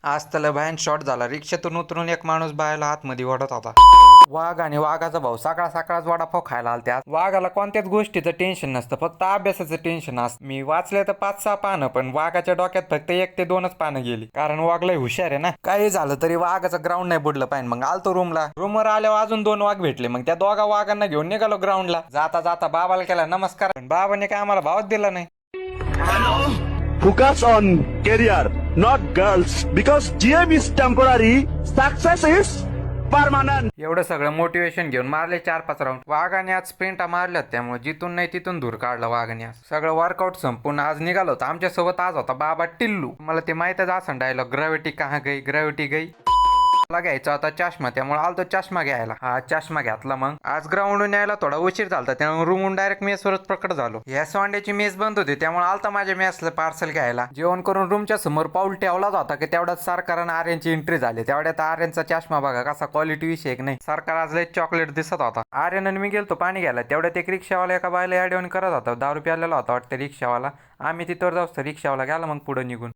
आज त्याला भयान शॉट झाला. रिक्षातून उतरून एक माणूस बायला आतमध्ये ओढत होता. वाघ आणि वाघाचा भाऊ सकाळ सकाळच वडापाव खायला आलते. वाघाला कोणत्याच गोष्टीचं टेन्शन नसतं, फक्त अभ्यासाचं टेन्शन असतं. मी वाचले तर 5-6 पानं, पण वाघाच्या डोक्यात फक्त 1 ते 2च पानं गेली, कारण वाघ लय हुशार आहे ना. काही झालं तरी वाघाचं ग्राउंड नाही बुडलं पाहिजे. मग आलतो रूमवर आल्यावर अजून 2 वाघ भेटले. मग त्या दोघा वाघांना घेऊन निघालो ग्राउंडला. जाता जाता बाबाला केला नमस्कार, पण बाबाने काय आम्हाला भावच दिला नाही. Focus on career, not girls. Because GM is temporary, success is permanent. एवढं सगळं मोटिवेशन घेऊन मारले 4-5 राऊंड. वाघाने आज स्प्रिंटा मारल्यात, त्यामुळे जिथून नाही तिथून धूर काढला वाघाने. आज सगळं वर्कआउट संपून आज निघालो होतो. आमच्यासोबत आज होता बाबा टिल्लू. मला ते माहीतच असं डायलॉग, ग्रॅव्हिटी कहाँ गई, ग्रॅव्हिटी गई. मला घ्यायचा होता चष्मा, त्यामुळे आलतो चष्मा घ्यायला. हा चष्मा घेतला. मग आज ग्राउंडून यायला थोडा उशीर झाला, त्यामुळे रूमहून डायरेक्ट मेसवरच प्रकट झालो. या सोंड्याची मेस बंद होती, त्यामुळे आलता माझ्या मेसला पार्सल घ्यायला. जेवण करून रूमच्या समोर पाऊल ठेवलाच होता की तेवढ्यात सरकारनं आर्यनची एंट्री झाली. तेवढ्यात आर्यनचा चष्मा बघा कसा क्वालिटी विषय नाही. सरकार आज लय चॉकलेट दिसत होता. आर्यन आणि मी गेलतो पाणी घ्यायला. तेवढ्यात एक रिक्षावाला एका बायला ॲडवण करत होता. दारू प्यालेला होता वाटतं रिक्षावाला. आम्ही तिथवर जाऊ, रिक्षावाला गेला मग पुढे निघून.